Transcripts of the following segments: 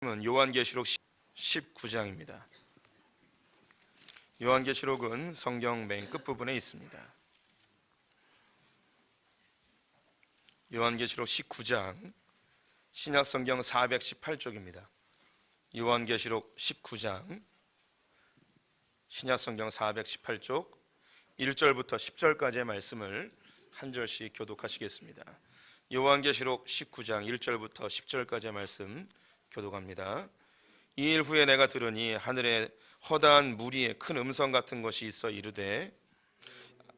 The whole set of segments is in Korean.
요한계시록 19장입니다. 요한계시록은 성경 맨 끝부분에 있습니다. 요한계시록 19장, 신약성경 418쪽입니다. 요한계시록 19장, 신약성경 418쪽 1절부터 10절까지의 말씀을 한 절씩 교독하시겠습니다. 요한계시록 19장 1절부터 10절까지의 말씀 교독합니다. 이 일 후에 내가 들으니 하늘에 허다한 무리의 큰 음성 같은 것이 있어 이르되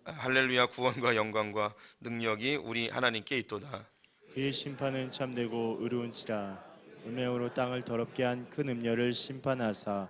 할렐루야, 구원과 영광과 능력이 우리 하나님께 있도다. 그의 심판은 참되고 의로운지라. 음행으로 땅을 더럽게 한 큰 음녀를 심판하사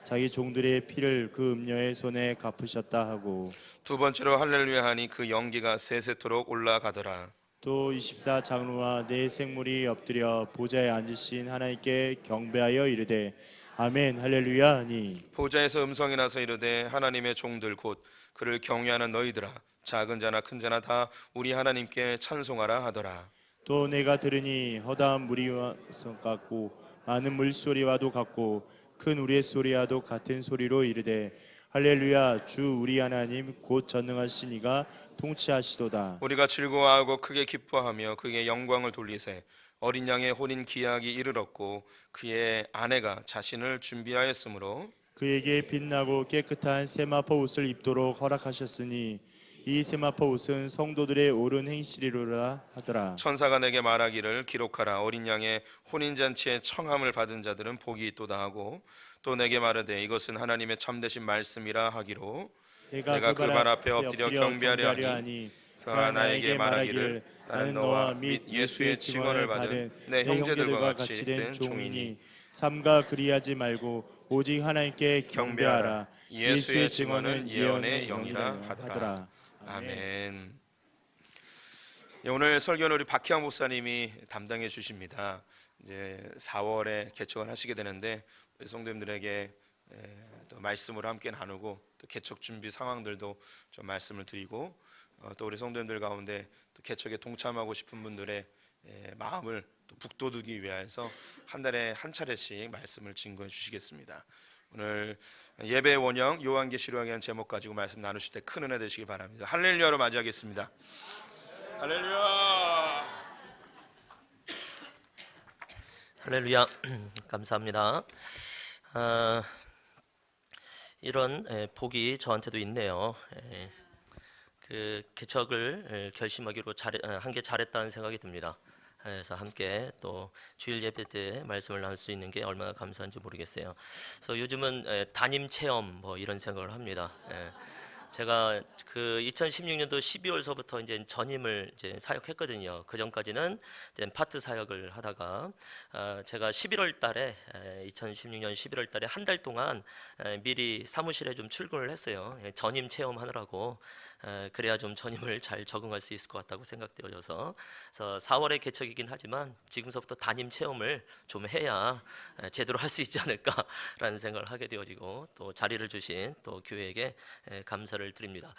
자기 종들의 피를 그 음녀의 손에 갚으셨다 하고, 두 번째로 할렐루야 하니 그 연기가 세세토록 올라가더라. 또 24장로와 네 생물이 엎드려 보좌에 앉으신 하나님께 경배하여 이르되 아멘 할렐루야 하니, 보좌에서 음성이 나서 이르되 하나님의 종들 곧 그를 경외하는 너희들아, 작은 자나 큰 자나 다 우리 하나님께 찬송하라 하더라. 또 내가 들으니 허다한 무리와 같고 많은 물소리와도 같고 큰 우리의 소리와도 같은 소리로 이르되 할렐루야, 주 우리 하나님 곧 전능하신 이가 통치하시도다. 우리가 즐거워하고 크게 기뻐하며 그에게 영광을 돌리세. 어린 양의 혼인 기약이 이르렀고 그의 아내가 자신을 준비하였으므로 그에게 빛나고 깨끗한 세마포 옷을 입도록 허락하셨으니 이 세마포 옷은 성도들의 옳은 행실이로라 하더라. 천사가 내게 말하기를 기록하라. 어린 양의 혼인잔치에 청함을 받은 자들은 복이 있도다 하고, 또 내게 말하되 이것은 하나님의 참되신 말씀이라 하기로 내가 그 발 앞에 엎드려 경배하려 하니 그가 나에게 말하기를 나는 너와 및 예수의 증언을 받은 내 형제들과 같이 된 종이니 삼가 그리하지 말고 오직 하나님께 경배하라. 예수의 증언은 예언의 영이라 하더라. 하더라. 아멘. 예, 오늘 설교는 우리 박희영 목사님이 담당해 주십니다. 이제 4월에 개척을 하시게 되는데 우리 성도님들에게 또 말씀을 함께 나누고 또 개척 준비 상황들도 좀 말씀을 드리고, 또 우리 성도님들 가운데 또 개척에 동참하고 싶은 분들의 마음을 또 북돋우기 위해서 한 달에 한 차례씩 말씀을 증거해 주시겠습니다. 오늘 예배의 원형 요한계시록에 대한 제목 가지고 말씀 나누실 때 큰 은혜 되시기 바랍니다. 할렐루야로 맞이하겠습니다. 할렐루야. 할렐루야. 감사합니다. 이런 복이 저한테도 있네요. 그 개척을 결심하기로 한 게 잘했다는 생각이 듭니다. 그래서 함께 또 주일 예배 때 말씀을 나눌 수 있는 게 얼마나 감사한지 모르겠어요. 그래서 요즘은 담임 체험 뭐 이런 생각을 합니다. 제가 그 2016년도 12월서부터 이제 전임을 이제 사역했거든요. 그 전까지는 이제 파트 사역을 하다가 제가 11월 달에 2016년 11월 달에 한 달 동안 미리 사무실에 좀 출근을 했어요. 전임 체험하느라고. 그래야 좀 전임을 잘 적응할 수 있을 것 같다고 생각되어져서, 그래서 4월에 개척이긴 하지만 지금서부터 담임 체험을 좀 해야 제대로 할 수 있지 않을까라는 생각을 하게 되어지고, 또 자리를 주신 또 교회에게 감사를 드립니다.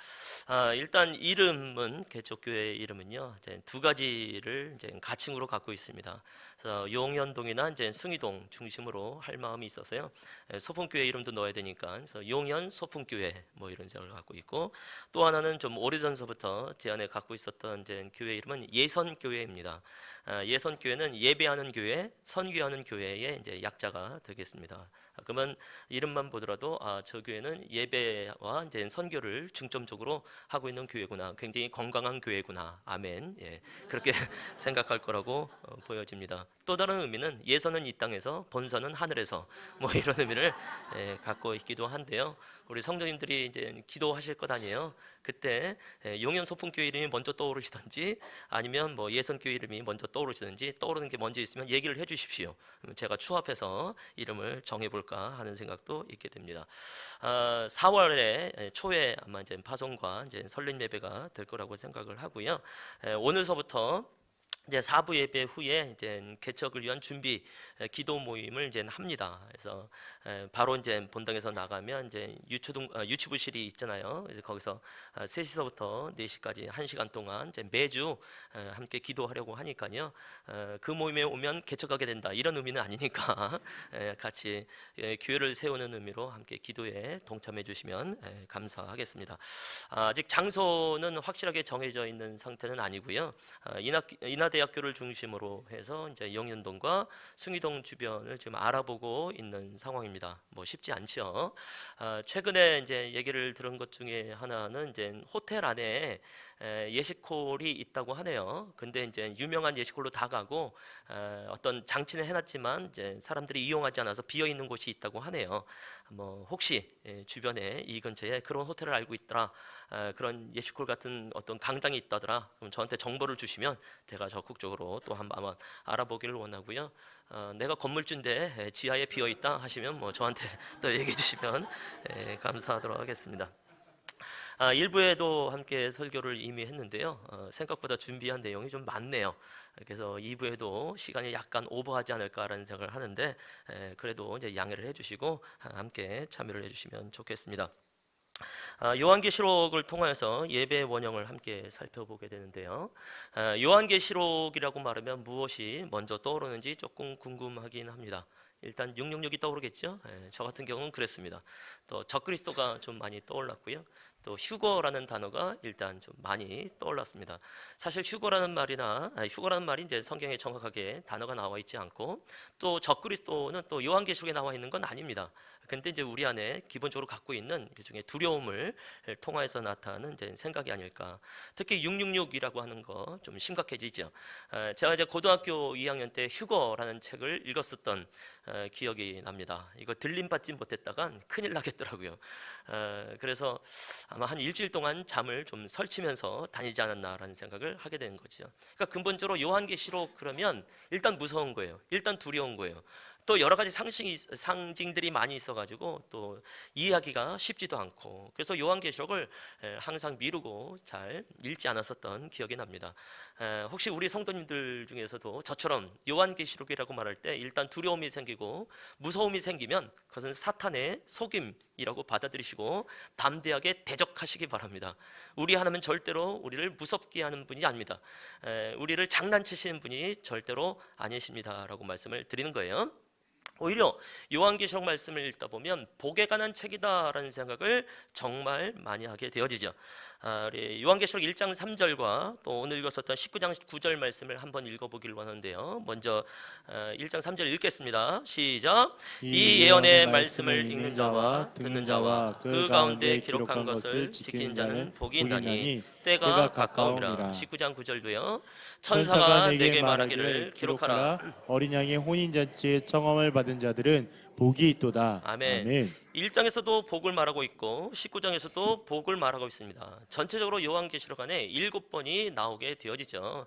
일단 이름은, 개척교회의 이름은요, 이제 두 가지를 이제 가칭으로 갖고 있습니다. 그래서 용현동이나 이제 숭이동 중심으로 할 마음이 있어서요, 소풍교회 이름도 넣어야 되니까 그래서 용현 소풍교회 뭐 이런 생각을 갖고 있고, 또 하나는 좀 오래전서부터 제 안에 갖고 있었던 이제 교회 이름은 예선교회입니다. 예선교회는 예배하는 교회, 선교하는 교회의 이제 약자가 되겠습니다. 그러면 이름만 보더라도 저 교회는 예배와 이제 선교를 중점적으로 하고 있는 교회구나, 굉장히 건강한 교회구나, 아멘. 예, 그렇게 생각할 거라고 보여집니다. 또 다른 의미는 예선은 이 땅에서, 본선은 하늘에서, 뭐 이런 의미를 갖고 있기도 한데요. 우리 성도님들이 이제 기도하실 것 아니에요. 그때 용현 소풍교회 이름이 먼저 떠오르시든지 아니면 뭐 예선교회 이름이 먼저 떠오르시든지, 떠오르는 게 먼저 있으면 얘기를 해주십시오. 제가 추합해서 이름을 정해볼까 하는 생각도 있게 됩니다. 4월에 초에 아마 이제 파송과 이제 설립 예배가 될 거라고 생각을 하고요. 오늘서부터 이제 사부 예배 후에 이제 개척을 위한 준비 기도 모임을 이제 합니다. 그래서 바로 이제 본당에서 나가면 이제 유치부실이 있잖아요. 그래서 거기서 3시서부터 4시까지 1시간 동안 이제 매주 함께 기도하려고 하니까요. 그 모임에 오면 개척하게 된다 이런 의미는 아니니까 같이 교회를 세우는 의미로 함께 기도에 동참해 주시면 감사하겠습니다. 아직 장소는 확실하게 정해져 있는 상태는 아니고요. 인하대학교를 중심으로 해서 이제 영년동과 숭이동 주변을 지금 알아보고 있는 상황입니다. 뭐 쉽지 않죠. 최근에 이제 얘기를 들은 것 중에 하나는 이제 호텔 안에 예식홀이 있다고 하네요. 근데 이제 유명한 예식홀로 다 가고 어떤 장치는 해놨지만 이제 사람들이 이용하지 않아서 비어 있는 곳이 있다고 하네요. 뭐 혹시 주변에 이 근처에 그런 호텔을 알고 있더라, 그런 예식홀 같은 어떤 강당이 있다더라, 그럼 저한테 정보를 주시면 제가 적극적으로 또 한번 알아보기를 원하고요. 내가 건물주인데 지하에 비어 있다 하시면 뭐 저한테 또 얘기해 주시면 감사하도록 하겠습니다. 일부에도 함께 설교를 이미 했는데요. 생각보다 준비한 내용이 좀 많네요. 그래서 2부에도 시간이 약간 오버하지 않을까라는 생각을 하는데 그래도 이제 양해를 해주시고 함께 참여를 해주시면 좋겠습니다. 요한계시록을 통해서 예배 원형을 함께 살펴보게 되는데요. 요한계시록이라고 말하면 무엇이 먼저 떠오르는지 조금 궁금하긴 합니다. 일단 666이 떠오르겠죠. 저 같은 경우는 그랬습니다. 또 적그리스도가 좀 많이 떠올랐고요. 또 휴거라는 단어가 일단 좀 많이 떠올랐습니다. 사실 휴거라는 말이 이제 성경에 정확하게 단어가 나와 있지 않고, 또 적그리스도는 또 요한계시록에 나와 있는 건 아닙니다. 근데 이제 우리 안에 기본적으로 갖고 있는 일종의 두려움을 통해서 나타나는 이제 생각이 아닐까. 특히 666이라고 하는 거 좀 심각해지죠. 제가 이제 고등학교 2학년 때 휴거라는 책을 읽었었던 기억이 납니다. 이거 들림받지 못했다간 큰일 나겠더라고요. 그래서 아마 한 일주일 동안 잠을 좀 설치면서 다니지 않았나라는 생각을 하게 되는 거죠. 그러니까 근본적으로 요한계시록 그러면 일단 무서운 거예요. 일단 두려운 거예요. 또 여러 가지 상징들이 많이 있어가지고 또 이해하기가 쉽지도 않고, 그래서 요한계시록을 항상 미루고 잘 읽지 않았었던 기억이 납니다. 혹시 우리 성도님들 중에서도 저처럼 요한계시록이라고 말할 때 일단 두려움이 생기고 무서움이 생기면 그것은 사탄의 속임이라고 받아들이시고 담대하게 대적하시기 바랍니다. 우리 하나님은 절대로 우리를 무섭게 하는 분이 아닙니다. 우리를 장난치시는 분이 절대로 아니십니다라고 말씀을 드리는 거예요. 오히려 요한계시록 말씀을 읽다 보면 복에 관한 책이다라는 생각을 정말 많이 하게 되어지죠. 우리 요한계시록 1장 3절과 또 오늘 읽었었던 19장 9절 말씀을 한번 읽어보길 원하는데요. 먼저 1장 3절 읽겠습니다. 시작. 이 예언의 말씀을 읽는 자와 듣는 자와 그 가운데 기록한 것을 지키는 자는 복이 있나니 때가 가까움이라. 19장 9절도요. 천사가 내게 말하기를 기록하라. 어린 양의 혼인잔치의 청함을 받은 자들은 복이 있도다. 아멘. 1장에서도 복을 말하고 있고 19장에서도 복을 말하고 있습니다. 전체적으로 요한계시록 안에 7번이 나오게 되어지죠.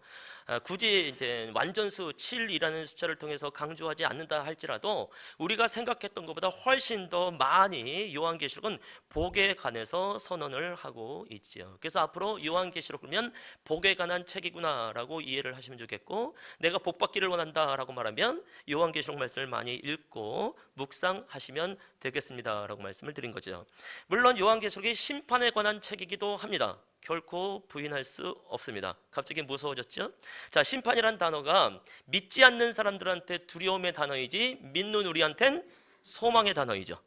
굳이 이제 완전수 7이라는 숫자를 통해서 강조하지 않는다 할지라도 우리가 생각했던 것보다 훨씬 더 많이 요한계시록은 복에 관해서 선언을 하고 있죠. 그래서 앞으로 요한계시록 그러면 복에 관한 책이구나라고 이해를 하시면 좋겠고, 내가 복 받기를 원한다라고 말하면 요한계시록 말씀을 많이 읽고 묵상하시면 되겠습니다라고 말씀을 드린 거죠. 물론 요한계시록이 심판에 관한 책이기도 합니다. 결코 부인할 수 없습니다. 갑자기 무서워졌죠? 자, 심판이란 단어가 믿지 않는 사람들한테 두려움의 단어이지 믿는 우리한텐 소망의 단어이죠.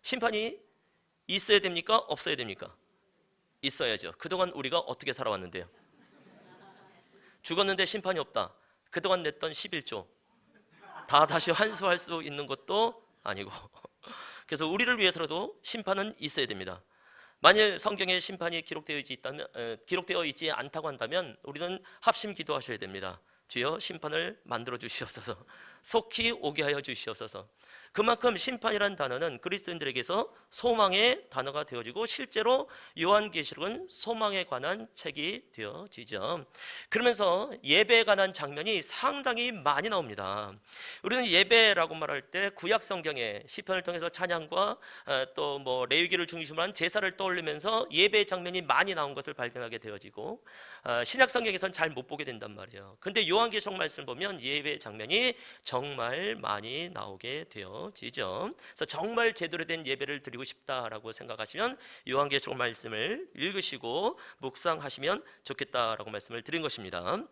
심판이 있어야 됩니까? 없어야 됩니까? 있어야죠. 그동안 우리가 어떻게 살아왔는데요? 죽었는데 심판이 없다. 그동안 냈던 11조 다 다시 환수할 수 있는 것도 아니고 그래서 우리를 위해서라도 심판은 있어야 됩니다. 만일 성경에 심판이 기록되어 있지 않다고 한다면 우리는 합심 기도하셔야 됩니다. 주여 심판을 만들어 주시옵소서. 속히 오게 하여 주시옵소서. 그만큼 심판이라는 단어는 그리스도인들에게서 소망의 단어가 되어지고 실제로 요한계시록은 소망에 관한 책이 되어지죠. 그러면서 예배에 관한 장면이 상당히 많이 나옵니다. 우리는 예배라고 말할 때 구약 성경에 시편을 통해서 찬양과 또 뭐 레위기를 중심으로 한 제사를 떠올리면서 예배의 장면이 많이 나온 것을 발견하게 되어지고 신약 성경에서는 잘 못 보게 된단 말이에요. 근데 요한계시록 말씀을 보면 예배의 장면이 정말 많이 나오게 되어지죠. 그래서 정말 제대로 된 예배를 드리고 싶다라고 생각하시면 요한계시록 말씀을 읽으시고 묵상하시면 좋겠다라고 말씀을 드린 것입니다.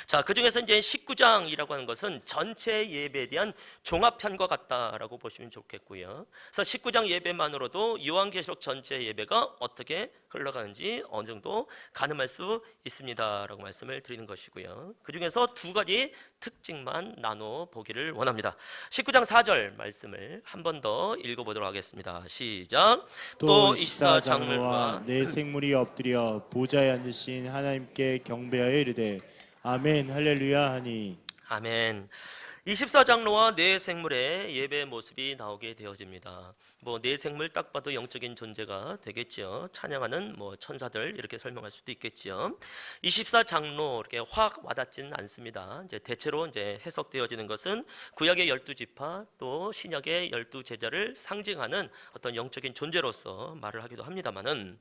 자, 그 중에서 이제 19장이라고 하는 것은 전체 예배에 대한 종합편과 같다라고 보시면 좋겠고요. 그래서 19장 예배만으로도 요한계시록 전체 예배가 어떻게 흘러가는지 어느 정도 가늠할 수 있습니다라고 말씀을 드리는 것이고요. 그 중에서 두 가지 특징만 나눠 보기를 원합니다. 19장 4절 말씀을 한 번 더 읽어보도록 하겠습니다. 시작. 또 24장로와 내 생물이 엎드려 보좌에 앉으신 하나님께 경배하여 이르되 아멘 할렐루야 하니. 아멘. 24장로와 네 생물의 예배의 모습이 나오게 되어집니다. 뭐 네 생물 딱 봐도 영적인 존재가 되겠죠. 찬양하는 뭐 천사들 이렇게 설명할 수도 있겠죠. 24장로 이렇게 확 와닿지는 않습니다. 이제 대체로 이제 해석되어지는 것은 구약의 12지파 또 신약의 12제자를 상징하는 어떤 영적인 존재로서 말을 하기도 합니다만은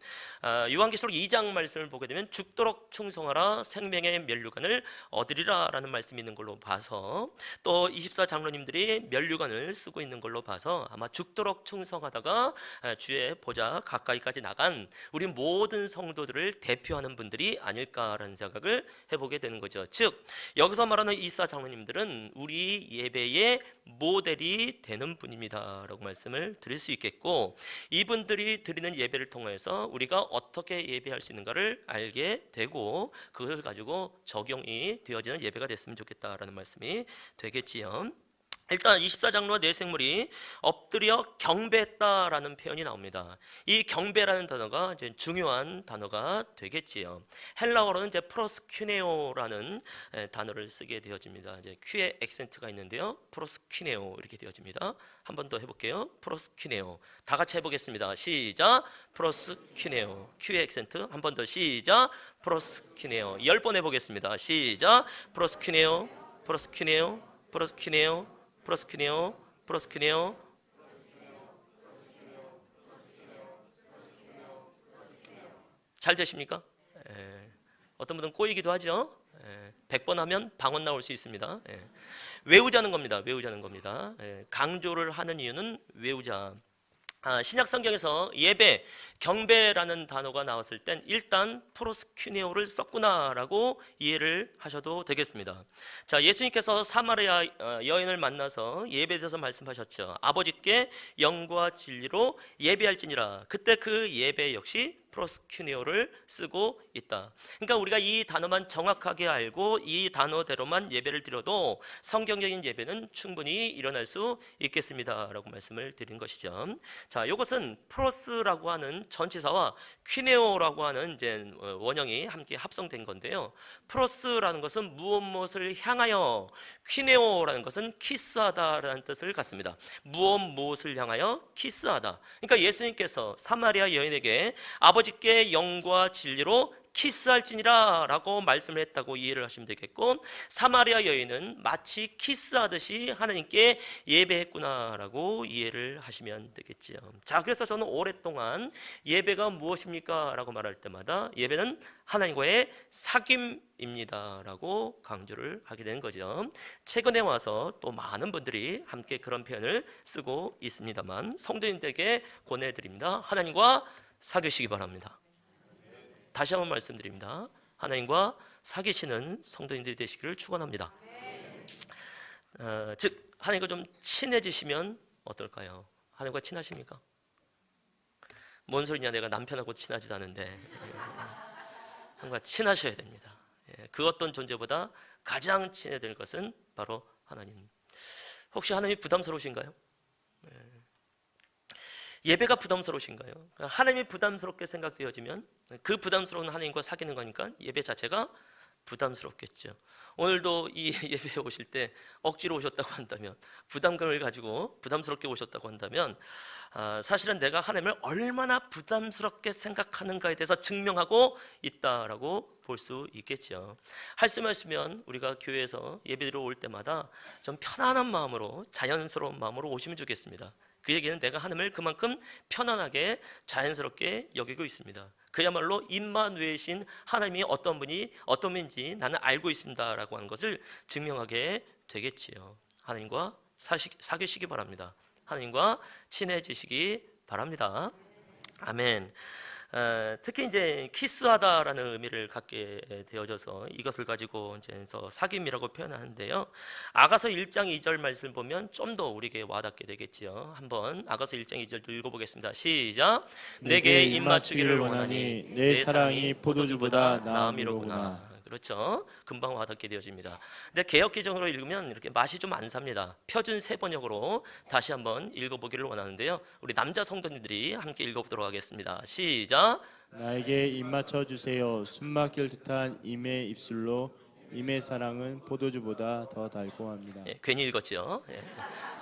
요한계시록 2장 말씀을 보게 되면 죽도록 충성하라 생명의 면류관을 얻으리라라는 말씀이 있는 걸로 봐서 또 24장로님들이 면류관을 쓰고 있는 걸로 봐서 아마 죽도록 충성하다가 주의 보좌 가까이까지 나간 우리 모든 성도들을 대표하는 분들이 아닐까라는 생각을 해보게 되는 거죠. 즉 여기서 말하는 24장로님들은 우리 예배의 모델이 되는 분입니다라고 말씀을 드릴 수 있겠고, 이분들이 드리는 예배를 통해서 우리가 어떻게 예배할 수 있는가를 알게 되고 그것을 가지고 적용이 되어지는 예배가 됐으면 좋겠다라는 말씀이 되겠지요. 일단 24장로와 네 생물이 엎드려 경배했다라는 표현이 나옵니다. 이 경배라는 단어가 이제 중요한 단어가 되겠지요. 헬라어로는 이제 프로스큐네오라는 단어를 쓰게 되어집니다. 이제 큐의 액센트가 있는데요. 프로스큐네오 이렇게 되어집니다. 한 번 더 해볼게요. 프로스큐네오. 다 같이 해보겠습니다. 시작. 프로스큐네오. 큐의 액센트. 한 번 더 시작. 프로스큐네오. 10번 해보겠습니다. 시작. 프로스큐네오. 프로스큐네오. 프로스큐네오. 프로스큐네오, 프로스큐네오. 잘 되십니까? 어떤 분은 꼬이기도 하죠. 100번 하면 방언 나올 수 있습니다. 외우자는 겁니다. 외우자는 겁니다. 강조를 하는 이유는 외우자. 신약 성경에서 예배, 경배라는 단어가 나왔을 땐 일단 프로스큐네오를 썼구나라고 이해를 하셔도 되겠습니다. 자, 예수님께서 사마리아 여인을 만나서 예배에 대해서 말씀하셨죠. 아버지께 영과 진리로 예배할지니라. 그때 그 예배 역시 프로스큐네오를 쓰고 있다. 그러니까 우리가 이 단어만 정확하게 알고 이 단어대로만 예배를 드려도 성경적인 예배는 충분히 일어날 수 있겠습니다라고 말씀을 드린 것이죠. 자, 이것은 프로스라고 하는 전치사와 퀴네오라고 하는 이제 원형이 함께 합성된 건데요. 프로스라는 것은 무엇을 향하여, 퀴네오라는 것은 키스하다라는 뜻을 갖습니다. 무엇을 향하여 키스하다. 그러니까 예수님께서 사마리아 여인에게 아버지께 영과 진리로 키스할지니라 라고 말씀을 했다고 이해를 하시면 되겠고, 사마리아 여인은 마치 키스하듯이 하나님께 예배했구나 라고 이해를 하시면 되겠지요. 자, 그래서 저는 오랫동안 예배가 무엇입니까? 라고 말할 때마다 예배는 하나님과의 사귐입니다 라고 강조를 하게 되는 거죠. 최근에 와서 또 많은 분들이 함께 그런 표현을 쓰고 있습니다만 성도님들에게 권해드립니다. 하나님과 사귀시기 바랍니다. 다시 한번 말씀드립니다. 하나님과 사귀시는 성도님들이 되시기를 축원합니다. 즉 하나님과 좀 친해지시면 어떨까요? 하나님과 친하십니까? 뭔 소리냐, 내가 남편하고 친하지도 않은데. 하나님과 친하셔야 됩니다. 그 어떤 존재보다 가장 친해야 될 것은 바로 하나님. 혹시 하나님이 부담스러우신가요? 예배가 부담스러우신가요? 하나님이 부담스럽게 생각되어지면 그 부담스러운 하나님과 사귀는 거니까 예배 자체가 부담스럽겠죠. 오늘도 이 예배에 오실 때 억지로 오셨다고 한다면, 부담감을 가지고 부담스럽게 오셨다고 한다면, 사실은 내가 하나님을 얼마나 부담스럽게 생각하는가에 대해서 증명하고 있다라고 볼 수 있겠죠. 할 수만 있으면 우리가 교회에서 예배드리러 올 때마다 좀 편안한 마음으로, 자연스러운 마음으로 오시면 좋겠습니다. 그 얘기는 내가 하나님을 그만큼 편안하게 자연스럽게 여기고 있습니다. 그야말로 임마누엘이신 하나님이 어떤 분인지 나는 알고 있습니다라고 하는 것을 증명하게 되겠지요. 하나님과 사귀시기 바랍니다. 하나님과 친해지시기 바랍니다. 아멘. 특히 이제 키스하다라는 의미를 갖게 되어져서 이것을 가지고 이제 사귐이라고 표현하는데요. 아가서 1장 2절 말씀 보면 좀 더 우리에게 와닿게 되겠지요. 한번 아가서 1장 2절도 읽어보겠습니다. 시작. 내게 입맞추기를 원하니 내 사랑이 포도주보다 나음이로구나. 그렇죠. 금방 와닿게 되어집니다. 근데 개역개정으로 읽으면 이렇게 맛이 좀 안 삽니다. 표준 세번역으로 다시 한번 읽어보기를 원하는데요. 우리 남자 성도님들이 함께 읽어보도록 하겠습니다. 시작. 나에게 입 맞춰 주세요. 숨막힐 듯한 임의 입술로 임의 사랑은 포도주보다 더 달콤합니다. 예, 괜히 읽었죠. 예.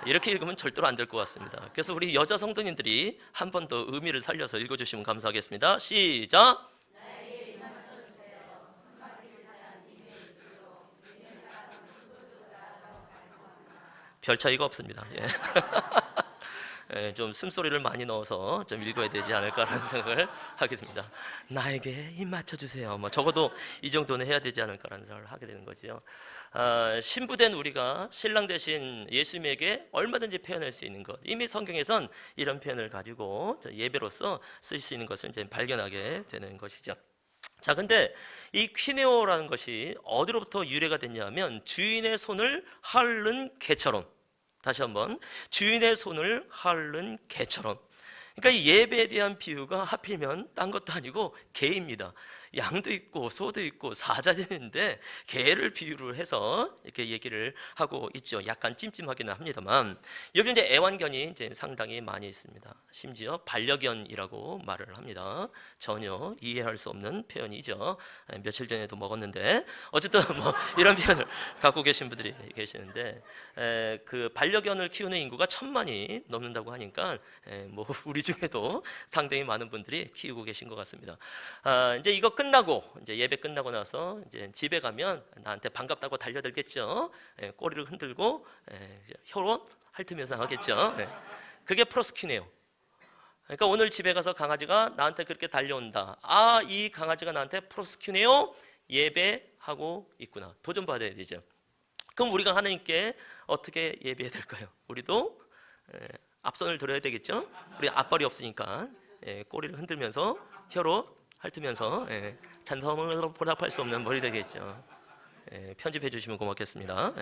이렇게 읽으면 절대로 안 될 것 같습니다. 그래서 우리 여자 성도님들이 한 번 더 의미를 살려서 읽어주시면 감사하겠습니다. 시작. 별 차이가 없습니다. 예. 예, 좀 숨소리를 많이 넣어서 좀 읽어야 되지 않을까라는 생각을 하게 됩니다. 나에게 입 맞춰주세요. 뭐 적어도 이 정도는 해야 되지 않을까라는 생각을 하게 되는 거죠. 신부된 우리가 신랑 대신 예수님에게 얼마든지 표현할 수 있는 것, 이미 성경에선 이런 표현을 가지고 예배로서 쓸 수 있는 것을 이제 발견하게 되는 것이죠. 자, 근데 이 퀴네오라는 것이 어디로부터 유래가 됐냐면 주인의 손을 핥는 개처럼, 다시 한번 주인의 손을 핥는 개처럼. 그러니까 이 예배에 대한 비유가 하필이면 딴 것도 아니고 개입니다. 양도 있고 소도 있고 사자들인데 개를 비유를 해서 이렇게 얘기를 하고 있죠. 약간 찜찜하기는 합니다만 여기 이제 애완견이 이제 상당히 많이 있습니다. 심지어 반려견이라고 말을 합니다. 전혀 이해할 수 없는 표현이죠. 며칠 전에도 먹었는데 어쨌든 뭐 이런 표현을 갖고 계신 분들이 계시는데 그 반려견을 키우는 인구가 1000만이 넘는다고 하니까 뭐 우리 중에도 상당히 많은 분들이 키우고 계신 것 같습니다. 이제 이거 끝나고 이제 예배 끝나고 나서 이제 집에 가면 나한테 반갑다고 달려들겠죠. 꼬리를 흔들고 혀로 핥으면서 하겠죠. 그게 프로스큐네요. 그러니까 오늘 집에 가서 강아지가 나한테 그렇게 달려온다. 아, 이 강아지가 나한테 프로스큐네요. 예배하고 있구나. 도전 받아야 되죠. 그럼 우리가 하나님께 어떻게 예배해야 될까요? 우리도 앞선을 들어야 되겠죠. 우리 앞발이 없으니까 꼬리를 흔들면서 혀로 핥으면서 찬성으로 보답할 수 없는 머리 되겠죠. 편집해 주시면 고맙겠습니다.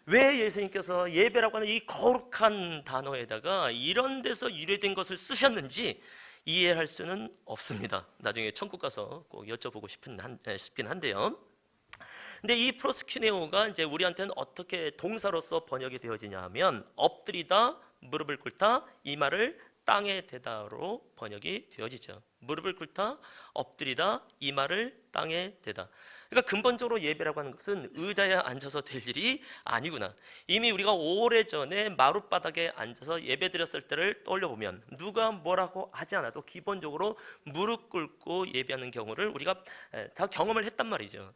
왜 예수님께서 예배라고 하는 이 거룩한 단어에다가 이런 데서 유래된 것을 쓰셨는지 이해할 수는 없습니다. 나중에 천국 가서 꼭 여쭤보고 싶긴 한데요. 근데 이 프로스큐네오가 이제 우리한테는 어떻게 동사로서 번역이 되어지냐 하면 엎드리다, 무릎을 꿇다, 이마를 땅에 대다로 번역이 되어지죠. 무릎을 꿇다, 엎드리다, 이마를 땅에 대다. 그러니까 근본적으로 예배라고 하는 것은 의자에 앉아서 될 일이 아니구나. 이미 우리가 오래전에 마룻바닥에 앉아서 예배 드렸을 때를 떠올려보면 누가 뭐라고 하지 않아도 기본적으로 무릎 꿇고 예배하는 경우를 우리가 다 경험을 했단 말이죠.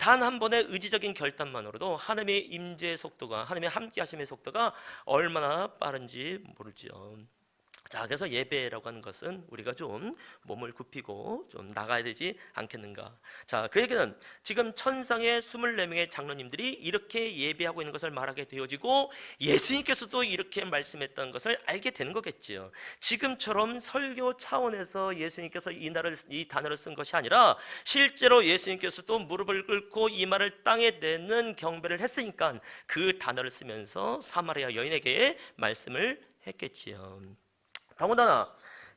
단 한 번의 의지적인 결단만으로도 하나님의 임재의 속도가, 하나님의 함께 하심의 속도가 얼마나 빠른지 모르죠. 자, 그래서 예배라고 하는 것은 우리가 좀 몸을 굽히고 좀 나가야 되지 않겠는가. 자, 그 얘기는 지금 천상의 24명의 장로님들이 이렇게 예배하고 있는 것을 말하게 되어지고 예수님께서도 이렇게 말씀했던 것을 알게 되는 거겠죠. 지금처럼 설교 차원에서 예수님께서 이 단어를 쓴 것이 아니라 실제로 예수님께서도 무릎을 꿇고 이마를 땅에 대는 경배를 했으니까 그 단어를 쓰면서 사마리아 여인에게 말씀을 했겠지요. 더군다나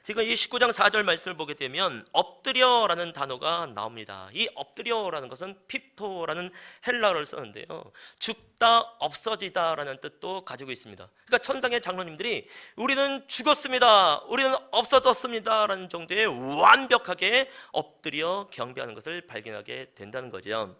지금 이 19장 4절 말씀을 보게 되면 엎드려라는 단어가 나옵니다. 이 엎드려라는 것은 핍토라는 헬라어를 쓰는데요, 죽다, 없어지다라는 뜻도 가지고 있습니다. 그러니까 천상의 장로님들이 우리는 죽었습니다, 우리는 없어졌습니다라는 정도의 완벽하게 엎드려 경배하는 것을 발견하게 된다는 거죠.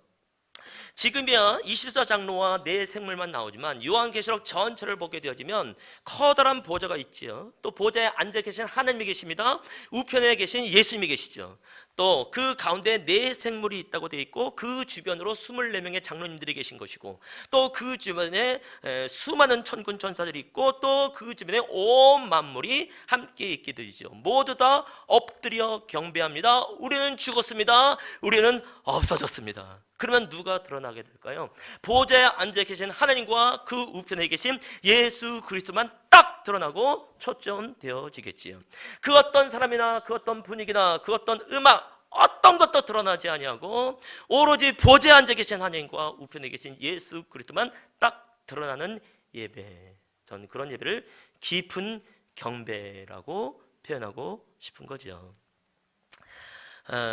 지금이야 24장로와 네 생물만 나오지만 요한계시록 전체를 보게 되어지면 커다란 보좌가 있지요. 또 보좌에 앉아 계신 하나님이 계십니다. 우편에 계신 예수님이 계시죠. 또 그 가운데 네 생물이 있다고 되어 있고 그 주변으로 24명의 장로님들이 계신 것이고 또 그 주변에 수많은 천군 천사들이 있고 또 그 주변에 온 만물이 함께 있게 되죠. 모두 다 엎드려 경배합니다. 우리는 죽었습니다, 우리는 없어졌습니다. 그러면 누가 드러나게 될까요? 보좌에 앉아 계신 하나님과 그 우편에 계신 예수 그리스도만 딱 드러나고 초점되어지겠지요. 그 어떤 사람이나 그 어떤 분위기나 그 어떤 음악, 어떤 것도 드러나지 아니하고 오로지 보좌에 앉아 계신 하나님과 우편에 계신 예수 그리스도만 딱 드러나는 예배, 저는 그런 예배를 깊은 경배라고 표현하고 싶은 거죠.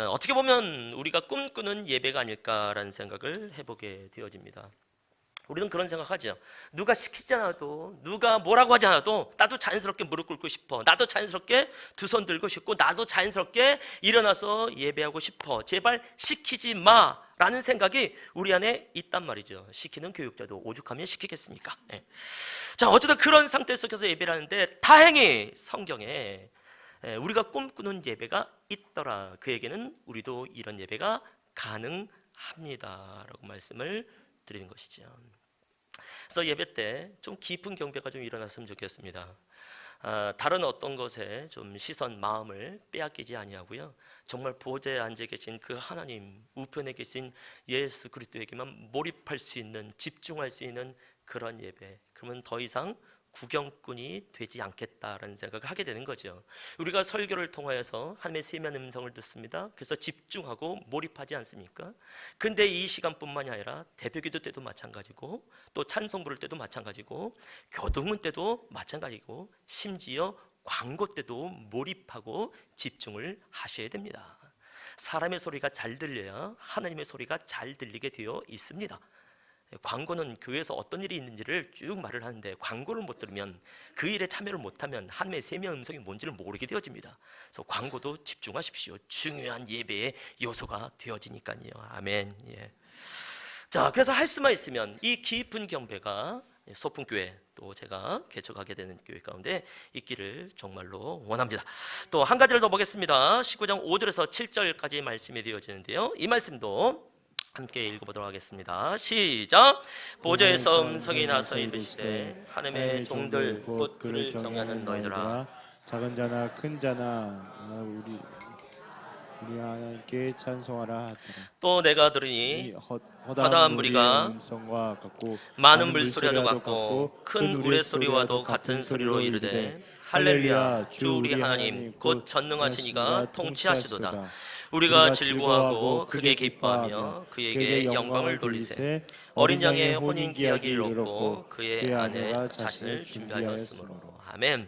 어떻게 보면 우리가 꿈꾸는 예배가 아닐까라는 생각을 해보게 되어집니다. 우리는 그런 생각하죠. 누가 시키지 않아도, 누가 뭐라고 하지 않아도 나도 자연스럽게 무릎 꿇고 싶어, 나도 자연스럽게 두 손 들고 싶고, 나도 자연스럽게 일어나서 예배하고 싶어, 제발 시키지 마 라는 생각이 우리 안에 있단 말이죠. 시키는 교육자도 오죽하면 시키겠습니까? 자, 어쨌든 그런 상태 속에서 예배를 하는데 다행히 성경에 우리가 꿈꾸는 예배가 있더라, 그에게는 우리도 이런 예배가 가능합니다라고 말씀을 드리는 것이죠. 그래서 예배 때 좀 깊은 경배가 좀 일어났으면 좋겠습니다. 다른 어떤 것에 좀 시선, 마음을 빼앗기지 아니하고요, 정말 보좌에 앉아 계신 그 하나님, 우편에 계신 예수 그리스도에게만 몰입할 수 있는, 집중할 수 있는 그런 예배. 그러면 더 이상 구경꾼이 되지 않겠다라는 생각을 하게 되는 거죠. 우리가 설교를 통하여서 하나님의 세미한 음성을 듣습니다. 그래서 집중하고 몰입하지 않습니까? 근데 이 시간뿐만이 아니라 대표기도 때도 마찬가지고, 또 찬송 부를 때도 마찬가지고, 교동문 때도 마찬가지고, 심지어 광고 때도 몰입하고 집중을 하셔야 됩니다. 사람의 소리가 잘 들려야 하나님의 소리가 잘 들리게 되어 있습니다. 광고는 교회에서 어떤 일이 있는지를 쭉 말을 하는데 광고를 못 들으면, 그 일에 참여를 못하면 하나님의 세미한 음성이 뭔지를 모르게 되어집니다. 그래서 광고도 집중하십시오. 중요한 예배의 요소가 되어지니까요. 아멘. 예. 자, 그래서 할 수만 있으면 이 깊은 경배가 소풍교회, 또 제가 개척하게 되는 교회 가운데 있기를 정말로 원합니다. 또 한 가지를 더 보겠습니다. 19장 5절에서 7절까지 말씀이 되어지는데요, 이 말씀도 함께 읽어보도록 하겠습니다. 시작. 보좌에서 음성이 나서 이르시되 하나님의 종들 곧 그를 경외하는 너희들아, 작은 자나 큰 자나 우리 하나님께 찬송하라 하더라. 또 내가 이 들으니 허다한 무리가 음성과 같고 많은 물소리와도 같고 큰 우레소리와도 같은 소리로 이르되 할렐루야, 주 우리 하나님 곧 전능하신 이가 통치하시도다. 우리가 즐거워하고 크게 기뻐하며 그에게 영광을 돌리세. 어린 양의 혼인 기약이 이렇고 그의 아내 자신을 준비하였으므로. 아멘.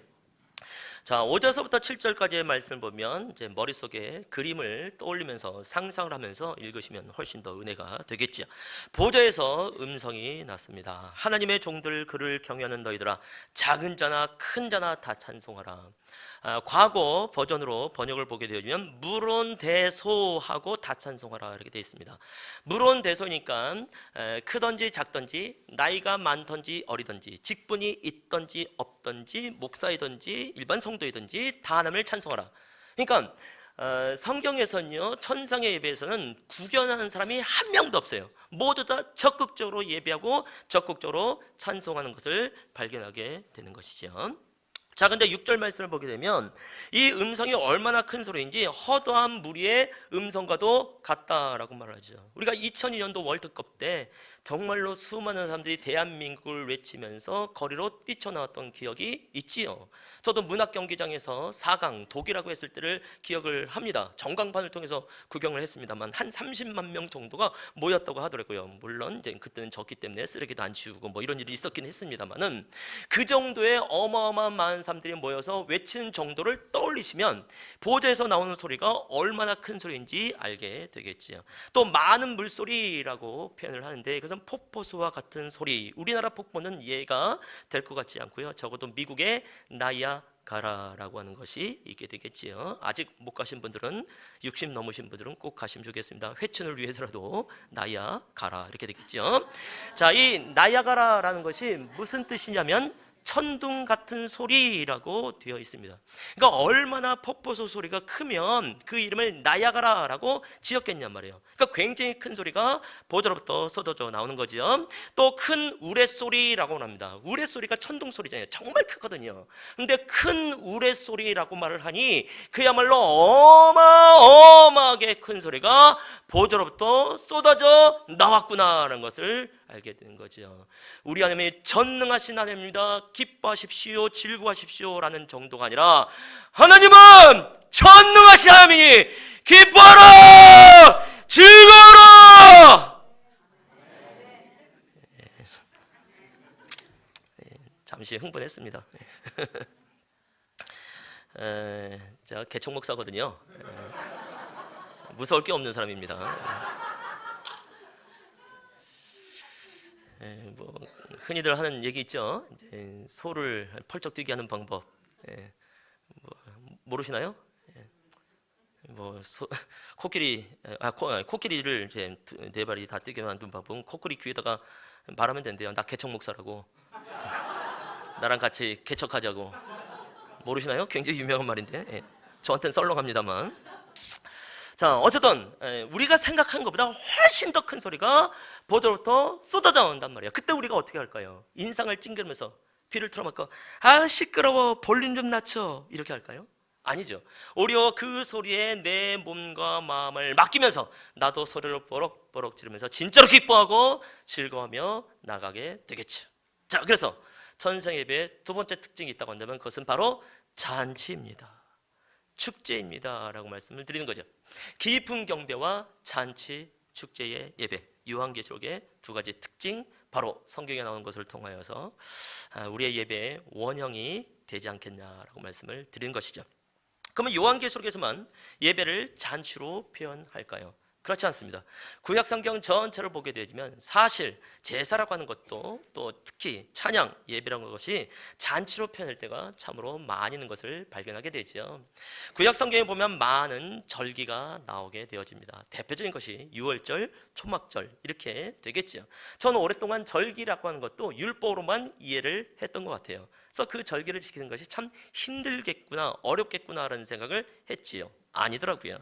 자, 5절서부터 7절까지의 말씀을 보면 이제 머릿속에 그림을 떠올리면서 상상을 하면서 읽으시면 훨씬 더 은혜가 되겠지요. 보좌에서 음성이 났습니다. 하나님의 종들 그를 경외하는 너희들아, 작은 자나 큰 자나 다 찬송하라. 과거 버전으로 번역을 보게 되면 물론대소하고 다 찬송하라 이렇게 되어 있습니다. 물론대소니까 크든지 작든지, 나이가 많든지 어리든지, 직분이 있든지 없든지, 목사이든지 일반 성도이든지 다 하나님을 찬송하라. 그러니까 성경에서는요, 천상의 예배에서는 구견하는 사람이 한 명도 없어요. 모두 다 적극적으로 예배하고 적극적으로 찬송하는 것을 발견하게 되는 것이죠. 자, 근데 6절 말씀을 보게 되면 이 음성이 얼마나 큰 소리인지 허다한 무리의 음성과도 같다라고 말하죠. 우리가 2002년도 월드컵 때 정말로 수많은 사람들이 대한민국을 외치면서 거리로 뛰쳐나왔던 기억이 있지요. 저도 문학 경기장에서 4강 독이라고 했을 때를 기억을 합니다. 전광판을 통해서 구경을 했습니다만 한 30만 명 정도가 모였다고 하더라고요. 물론 이제 그때는 졌기 때문에 쓰레기도 안 치우고 뭐 이런 일이 있었긴 했습니다만은 그 정도의 어마어마한 많은 사람들이 모여서 외치는 정도를 떠올리시면 보좌에서 나오는 소리가 얼마나 큰 소리인지 알게 되겠지요. 또 많은 물소리라고 표현을 하는데 그것은 폭포수와 같은 소리. 우리나라 폭포는 이해가 될 것 같지 않고요. 적어도 미국의 나이아가라라고 하는 것이 있게 되겠지요. 아직 못 가신 분들은 60 넘으신 분들은 꼭 가시면 좋겠습니다. 회춘을 위해서라도 나이아가라 이렇게 되겠죠. 자, 이 나이아가라라는 것이 무슨 뜻이냐면 천둥 같은 소리라고 되어 있습니다. 그러니까 얼마나 폭포수 소리가 크면 그 이름을 나이아가라라고 지었겠냔 말이에요. 그러니까 굉장히 큰 소리가 보좌로부터 쏟아져 나오는 거죠. 또 큰 우레소리라고 합니다. 우레소리가 천둥 소리잖아요. 정말 크거든요. 근데 큰 우레소리라고 말을 하니 그야말로 어마어마하게 큰 소리가 보좌로부터 쏟아져 나왔구나라는 것을 알게 되는 거죠. 우리 하나님이 전능하신 하나님입니다. 기뻐하십시오, 즐거워하십시오라는 정도가 아니라 하나님은 전능하신 하나님이니 기뻐하라, 즐거워라. 잠시 흥분했습니다. 제가 개척 목사거든요. 무서울 게 없는 사람입니다. 뭐 흔히들 하는 얘기 있죠. 이제 소를 펄쩍 뛰게 하는 방법. 뭐 모르시나요? 코끼리를 이제 네 발이 다 뛰게 만든 방법은 코끼리 귀에다가 말하면 된대요. 나 개척 목사라고. 나랑 같이 개척하자고. 모르시나요? 굉장히 유명한 말인데 저한테는 썰렁합니다만. 자, 어쨌든 우리가 생각한 것보다 훨씬 더 큰 소리가 보좌로부터 쏟아져 나온단 말이에요. 그때 우리가 어떻게 할까요? 인상을 찡그리면서 귀를 틀어막고 아 시끄러워 볼륨 좀 낮춰 이렇게 할까요? 아니죠. 오히려 그 소리에 내 몸과 마음을 맡기면서 나도 소리를 뽀록뽀록 지르면서 진짜로 기뻐하고 즐거워하며 나가게 되겠죠. 자, 그래서 전생예배의 두 번째 특징이 있다고 한다면 그것은 바로 잔치입니다. 축제입니다 라고 말씀을 드리는 거죠. 깊은 경배와 잔치, 축제의 예배, 요한계시록의 두 가지 특징, 바로 성경에 나오는 것을 통하여서 우리의 예배의 원형이 되지 않겠냐라고 말씀을 드리는 것이죠. 그러면 요한계시록에서만 예배를 잔치로 표현할까요? 그렇지 않습니다. 구약성경 전체를 보게 되면 사실 제사라고 하는 것도 또 특히 찬양, 예배라는 것이 잔치로 표현할 때가 참으로 많이 있는 것을 발견하게 되죠. 구약성경에 보면 많은 절기가 나오게 되어집니다. 대표적인 것이 유월절, 초막절 이렇게 되겠죠. 저는 오랫동안 절기라고 하는 것도 율법으로만 이해를 했던 것 같아요. 그래서 그 절기를 지키는 것이 참 힘들겠구나, 어렵겠구나라는 생각을 했지요. 아니더라고요.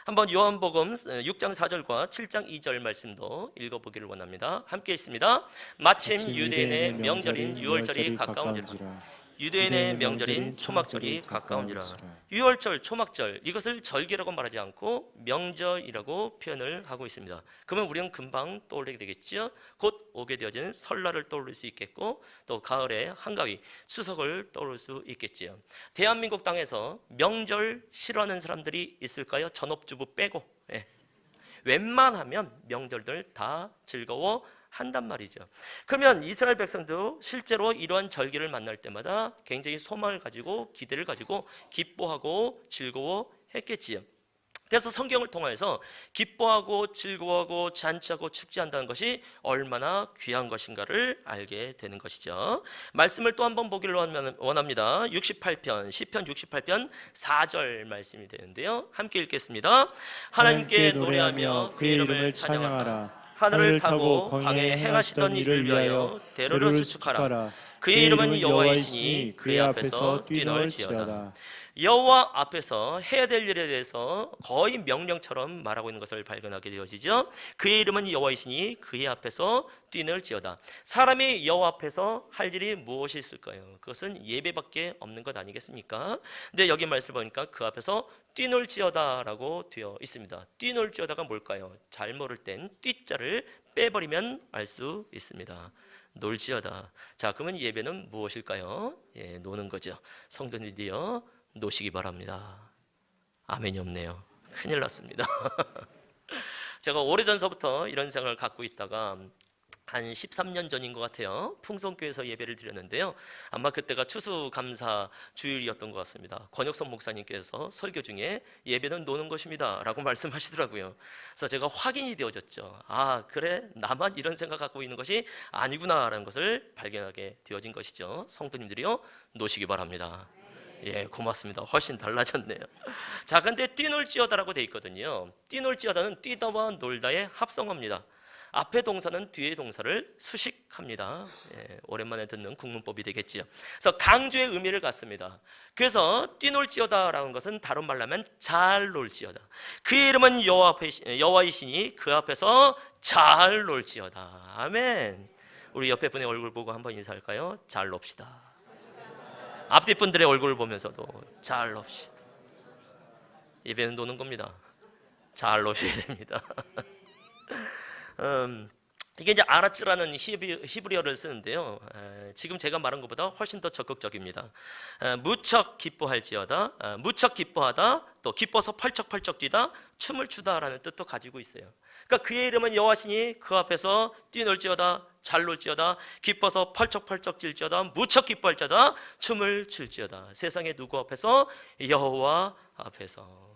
한번 요한복음 6장 4절과 7장 2절 말씀도 읽어보기를 원합니다. 함께 있습니다. 마침 유대인의 명절인 유월절이 가까운지라. 유대인의 명절인 초막절이 가까운지라. 유월절, 초막절 이것을 절기라고 말하지 않고 명절이라고 표현을 하고 있습니다. 그러면 우리는 금방 떠올리게 되겠죠. 곧 오게 되어지는 설날을 떠올릴 수 있겠고 또 가을에 한가위, 추석을 떠올릴 수 있겠지요. 대한민국 땅에서 명절 싫어하는 사람들이 있을까요? 전업주부 빼고. 웬만하면 명절들 다 즐거워 한단 말이죠. 그러면 이스라엘 백성도 실제로 이러한 절기를 만날 때마다 굉장히 소망을 가지고 기대를 가지고 기뻐하고 즐거워했겠지요. 그래서 성경을 통해서 기뻐하고 즐거워하고 잔치하고 축제한다는 것이 얼마나 귀한 것인가를 알게 되는 것이죠. 말씀을 또 한번 보기를 원합니다. 68편, 시편 68편 4절 말씀이 되는데요. 함께 읽겠습니다. 하나님께 노래하며 그의 이름을 찬양하라. 하늘을 타고 광야에 행하시던 일을 위하여 대로를 수축하라. 그의 이름은 여호와이시니 그의 앞에서 뛰놀지어다. 여호와 앞에서 해야 될 일에 대해서 거의 명령처럼 말하고 있는 것을 발견하게 되어지죠. 그의 이름은 여호와이시니 그의 앞에서 뛰놀지어다. 사람이 여호와 앞에서 할 일이 무엇이 있을까요? 그것은 예배밖에 없는 것 아니겠습니까? 근데 여기 말씀 보니까 그 앞에서 뛰놀지어다라고 되어 있습니다. 뛰놀지어다가 뭘까요? 잘 모를 땐 띠자를 빼버리면 알 수 있습니다. 놀지어다. 자, 그러면 예배는 무엇일까요? 예, 노는 거죠. 성도님들이요, 노시기 바랍니다. 아멘이 없네요. 큰일 났습니다. 제가 오래전서부터 이런 생각을 갖고 있다가 한 13년 전인 것 같아요. 풍성교회에서 예배를 드렸는데요. 아마 그때가 추수감사 주일이었던 것 같습니다. 권혁선 목사님께서 설교 중에 예배는 노는 것입니다 라고 말씀하시더라고요. 그래서 제가 확인이 되어졌죠. 아, 그래, 나만 이런 생각 갖고 있는 것이 아니구나 라는 것을 발견하게 되어진 것이죠. 성도님들이요, 노시기 바랍니다. 예, 고맙습니다. 훨씬 달라졌네요. 자, 근데 뛰놀지어다라고 돼 있거든요. 뛰놀지어다는 뛰다와 놀다의 합성어입니다. 앞에 동사는 뒤에 동사를 수식합니다. 예, 오랜만에 듣는 국문법이 되겠지요. 그래서 강조의 의미를 갖습니다. 그래서 뛰놀지어다라는 것은 다른 말로 하면 잘 놀지어다. 그의 이름은 여호와이시니 그 앞에서 잘 놀지어다. 아멘. 우리 옆에 분의 얼굴 보고 한번 인사할까요? 잘 놉시다. 앞뒤 분들의 얼굴을 보면서도 잘 놉시다. 예배는 노는 겁니다. 잘 노셔야 됩니다. 이게 이제 아라츠라는 히브리어를 쓰는데요. 지금 제가 말한 것보다 훨씬 더 적극적입니다. 무척 기뻐할지어다, 무척 기뻐하다, 또 기뻐서 펄쩍펄쩍 뛰다, 춤을 추다라는 뜻도 가지고 있어요. 그러니까 그의 이름은 여호와시니 그 앞에서 뛰놀지어다, 잘 놀지어다, 기뻐서 펄쩍펄쩍 뛸지어다, 무척 기뻐할지어다, 춤을 출지어다. 세상의 누구 앞에서? 여호와 앞에서.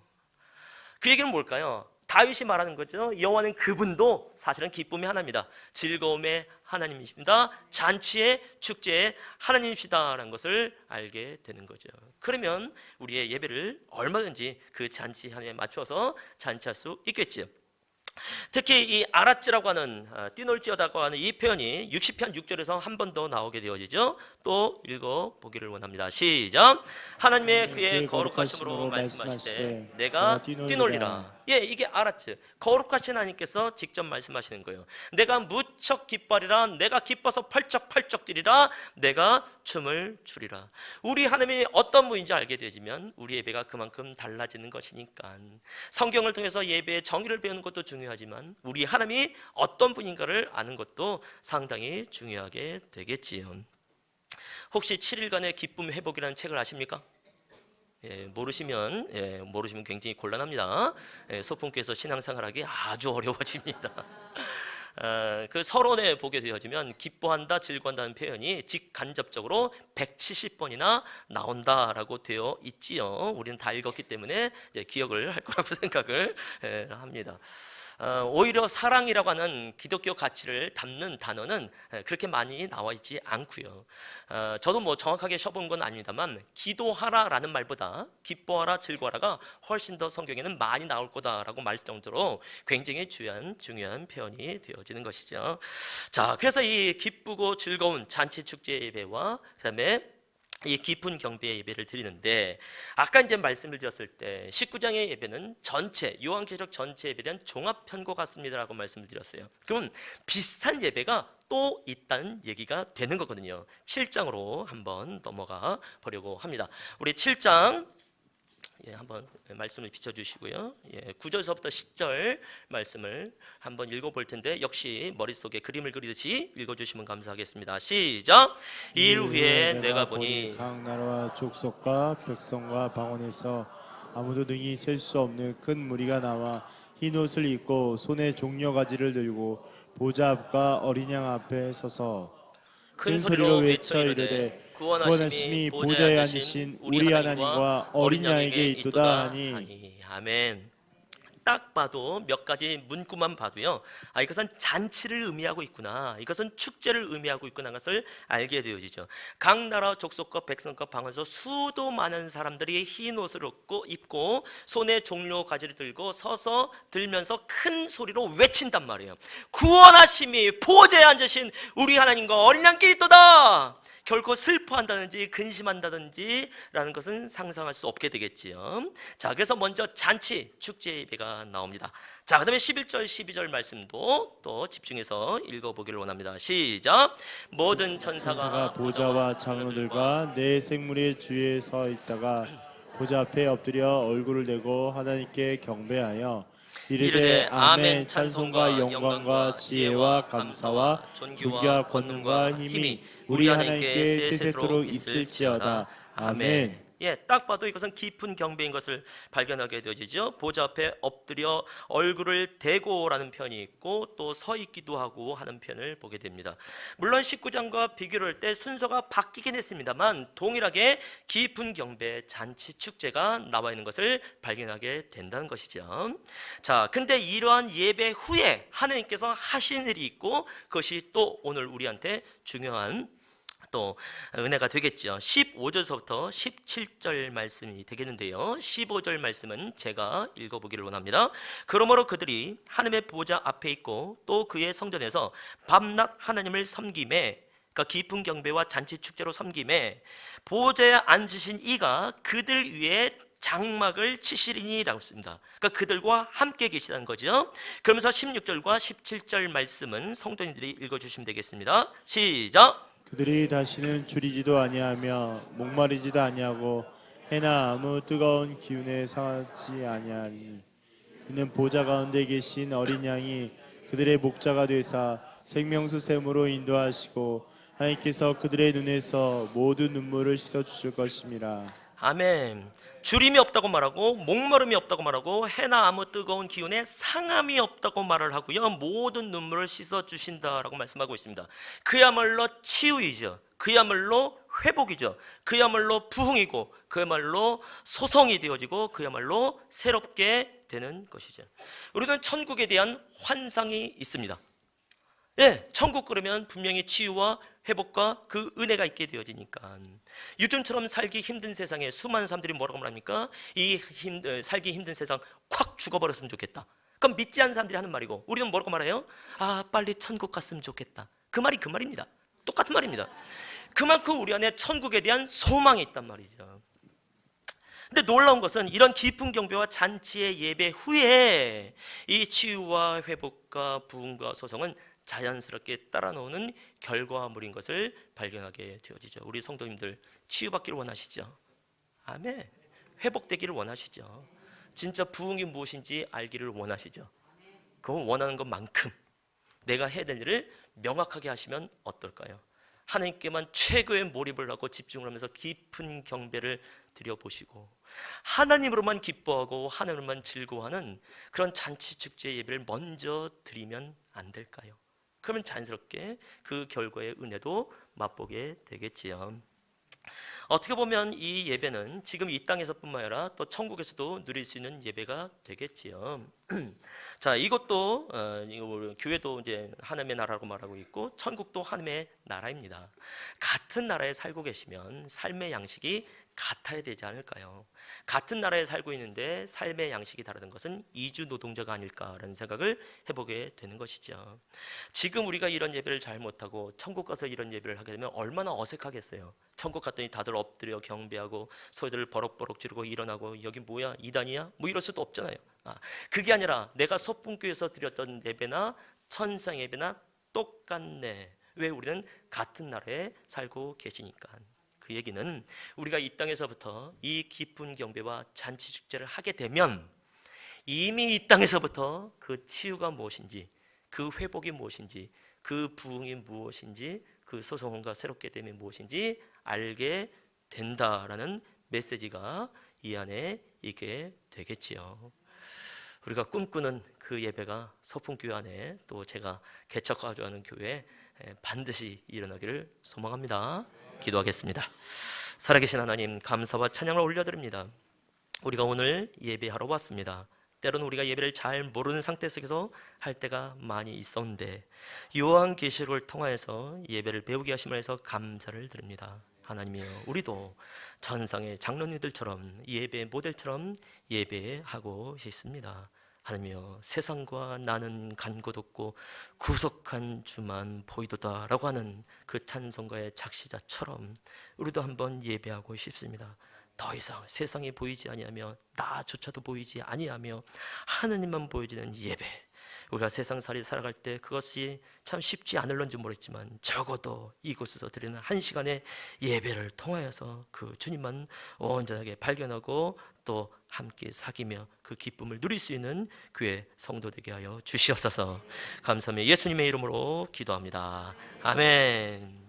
그 얘기는 뭘까요? 다윗이 말하는 거죠. 여호와는 그분도 사실은 기쁨의 하나입니다. 즐거움의 하나님이십니다. 잔치의 축제의 하나님이시다라는 것을 알게 되는 거죠. 그러면 우리의 예배를 얼마든지 그 잔치 하나에 맞춰서 잔치할 수 있겠죠. 특히 이 아라츠라고 하는 뛰놀지어다고 하는 이 표현이 60편 6절에서 한 번 더 나오게 되어지죠. 또 읽어보기를 원합니다. 시작. 하나님의 그의 거룩하심으로 말씀하시되 내가 뛰놀리라. 예, 이게 아라츠, 거룩하신 하나님께서 직접 말씀하시는 거예요. 내가 무척 기뻐하리라, 내가 기뻐서 펄쩍펄쩍 뛰리라, 내가 춤을 추리라. 우리 하나님이 어떤 분인지 알게 되지면 우리 예배가 그만큼 달라지는 것이니까 성경을 통해서 예배의 정의를 배우는 것도 중요하지만 우리 하나님이 어떤 분인가를 아는 것도 상당히 중요하게 되겠지요. 혹시 7일간의 기쁨 회복이라는 책을 아십니까? 예, 모르시면 굉장히 곤란합니다. 소풍교에서 신앙생활하기 아주 어려워집니다. 그 서론에 보게 되어지면 기뻐한다, 즐거워한다는 표현이 직간접적으로 170번이나 나온다라고 되어 있지요. 우리는 다 읽었기 때문에 이제 기억을 할 거라고 생각을 합니다. 오히려 사랑이라고 하는 기독교 가치를 담는 단어는 그렇게 많이 나와 있지 않고요. 저도 뭐 정확하게 써본 건 아닙니다만 기도하라라는 말보다 기뻐하라, 즐거워하라가 훨씬 더 성경에는 많이 나올 거다라고 말 정도로 굉장히 중요한 표현이 되어지는 것이죠. 자, 그래서 이 기쁘고 즐거운 잔치 축제 예배와 그다음에 이 깊은 경배의 예배를 드리는데 아까 이제 말씀을 드렸을 때 19장의 예배는 전체 요한계시록 전체 예배에 대한 종합 편고 같습니다라고 말씀을 드렸어요. 그럼 비슷한 예배가 또 있다는 얘기가 되는 거거든요. 7장으로 한번 넘어가 보려고 합니다. 우리 7장 한번 말씀을 비춰주시고요. 9절서부터 10절 말씀을 한번 읽어볼 텐데 역시 머릿속에 그림을 그리듯이 읽어주시면 감사하겠습니다. 시작. 이일 후에 내가 보니 각 나라와 족속과 백성과 방언에서 아무도 능히 셀 수 없는 큰 무리가 나와 흰 옷을 입고 손에 종려가지를 들고 보좌 앞과 어린 양 앞에 서서 큰 소리로 외쳐 이르되 구원하심이 보좌에 앉으신 우리 하나님과 어린 양에게 있도다 하니. 아멘. 딱 봐도 몇 가지 문구만 봐도요, 아, 이것은 잔치를 의미하고 있구나, 이것은 축제를 의미하고 있구나 것을 알게 되어지죠. 각 나라 족속과 백성과 방언에서 수도 많은 사람들이 흰 옷을 입고 손에 종려 가지를 들고 서서 들면서 큰 소리로 외친단 말이에요. 구원하심이 보좌에 앉으신 우리 하나님과 어린 양께 있도다. 결코 슬퍼한다든지 근심한다든지 라는 것은 상상할 수 없게 되겠지요. 자, 그래서 먼저 잔치 축제 예배가 나옵니다. 자, 그 다음에 11절 12절 말씀도 또 집중해서 읽어보기를 원합니다. 시작. 모든 천사가 보좌와 장로들과 내 생물의 주위에 서 있다가 보좌 앞에 엎드려 얼굴을 대고 하나님께 경배하여 이르되 아멘. 찬송과 영광과 지혜와 감사와 존귀와 권능과 힘이 우리 하나님께 세세토록 있을지어다. 아멘. 예, 딱 봐도 이것은 깊은 경배인 것을 발견하게 되어지죠. 보좌 앞에 엎드려 얼굴을 대고라는 편이 있고 또 서 있기도 하고 하는 편을 보게 됩니다. 물론 19장과 비교를 할 때 순서가 바뀌긴 했습니다만 동일하게 깊은 경배 잔치 축제가 나와 있는 것을 발견하게 된다는 것이죠. 자, 근데 이러한 예배 후에 하느님께서 하신 일이 있고 그것이 또 오늘 우리한테 중요한 또 은혜가 되겠죠. 15절서부터 17절 말씀이 되겠는데요. 15절 말씀은 제가 읽어보기를 원합니다. 그러므로 그들이 하나님의 보좌 앞에 있고 또 그의 성전에서 밤낮 하나님을 섬김에, 그러니까 깊은 경배와 잔치 축제로 섬김에 보좌에 앉으신 이가 그들 위에 장막을 치시리니라고 했습니다. 그러니까 그들과 함께 계시다는 거죠. 그러면서 16절과 17절 말씀은 성도님들이 읽어주시면 되겠습니다. 시작. 그들이 다시는 줄이지도 아니하며 목마르지도 아니하고 해나 아무 뜨거운 기운에 상하지 아니하니 이는 보좌 가운데 계신 어린 양이 그들의 목자가 되사 생명수 샘으로 인도하시고 하나님께서 그들의 눈에서 모든 눈물을 씻어 주실 것임이라. 아멘. 주림이 없다고 말하고 목마름이 없다고 말하고 해나 아무 뜨거운 기운에 상함이 없다고 말을 하고요. 모든 눈물을 씻어 주신다라고 말씀하고 있습니다. 그야말로 치유이죠. 그야말로 회복이죠. 그야말로 부흥이고 그야말로 소성이 되어지고 그야말로 새롭게 되는 것이죠. 우리는 천국에 대한 환상이 있습니다. 예, 천국 그러면 분명히 치유와 회복과 그 은혜가 있게 되어지니까. 요즘처럼 살기 힘든 세상에 수많은 사람들이 뭐라고 말합니까? 살기 힘든 세상 콱 죽어버렸으면 좋겠다. 그럼 믿지 않는 사람들이 하는 말이고 우리는 뭐라고 말해요? 아, 빨리 천국 갔으면 좋겠다. 그 말이 그 말입니다. 똑같은 말입니다. 그만큼 우리 안에 천국에 대한 소망이 있단 말이죠. 근데 놀라운 것은 이런 깊은 경배와 잔치의 예배 후에 이 치유와 회복과 부흥과 소성은 자연스럽게 따라 나오는 결과물인 것을 발견하게 되어지죠. 우리 성도님들 치유받기를 원하시죠? 아멘. 회복되기를 원하시죠? 진짜 부흥이 무엇인지 알기를 원하시죠? 그건 원하는 것만큼 내가 해야 될 일을 명확하게 하시면 어떨까요? 하나님께만 최고의 몰입을 하고 집중을 하면서 깊은 경배를 드려보시고 하나님으로만 기뻐하고 하나님으로만 즐거워하는 그런 잔치 축제 예배를 먼저 드리면 안 될까요? 그러면 자연스럽게 그 결과의 은혜도 맛보게 되겠지요. 어떻게 보면 이 예배는 지금 이 땅에서뿐만 아니라 또 천국에서도 누릴 수 있는 예배가 되겠지요. 자, 이것도 교회도 이제 하나님의 나라라고 말하고 있고 천국도 하나님의 나라입니다. 같은 나라에 살고 계시면 삶의 양식이 같아야 되지 않을까요? 같은 나라에 살고 있는데 삶의 양식이 다르던 것은 이주 노동자가 아닐까라는 생각을 해보게 되는 것이죠. 지금 우리가 이런 예배를 잘 못하고 천국 가서 이런 예배를 하게 되면 얼마나 어색하겠어요. 천국 갔더니 다들 엎드려 경배하고 소리들을 버럭버럭 지르고 일어나고 여기 뭐야 이단이야? 뭐 이럴 수도 없잖아요. 그게 아니라 내가 소풍교에서 드렸던 예배나 천상 예배나 똑같네. 왜? 우리는 같은 나라에 살고 계시니까. 그 얘기는 우리가 이 땅에서부터 이 깊은 경배와 잔치 축제를 하게 되면 이미 이 땅에서부터 그 치유가 무엇인지, 그 회복이 무엇인지, 그 부흥이 무엇인지, 그 소성원과 새롭게 됨이 무엇인지 알게 된다라는 메시지가 이 안에 있게 되겠지요. 우리가 꿈꾸는 그 예배가 소풍교회 안에 또 제가 개척하고자 하는 교회에 반드시 일어나기를 소망합니다. 기도하겠습니다. 살아계신 하나님, 감사와 찬양을 올려드립니다. 우리가 오늘 예배하러 왔습니다. 때로는 우리가 예배를 잘 모르는 상태 속에서 할 때가 많이 있었는데 요한계시록을 통하여서 예배를 배우게 하심을 해서 감사를 드립니다. 하나님이여, 우리도 전상의 장로님들처럼 예배 모델처럼 예배하고 싶습니다. 하나님이여, 세상과 나는 간 곳 없고 구속한 주만 보이도다 라고 하는 그 찬송가의 작시자처럼 우리도 한번 예배하고 싶습니다. 더 이상 세상이 보이지 아니하며 나조차도 보이지 아니하며 하느님만 보여지는 예배, 우리가 세상살이 살아갈 때 그것이 참 쉽지 않을런지 모르겠지만 적어도 이곳에서 드리는 한 시간의 예배를 통하여서 그 주님만 온전하게 발견하고 또 함께 사귀며 그 기쁨을 누릴 수 있는 교회 성도 되게 하여 주시옵소서. 감사합니다. 예수님의 이름으로 기도합니다. 아멘.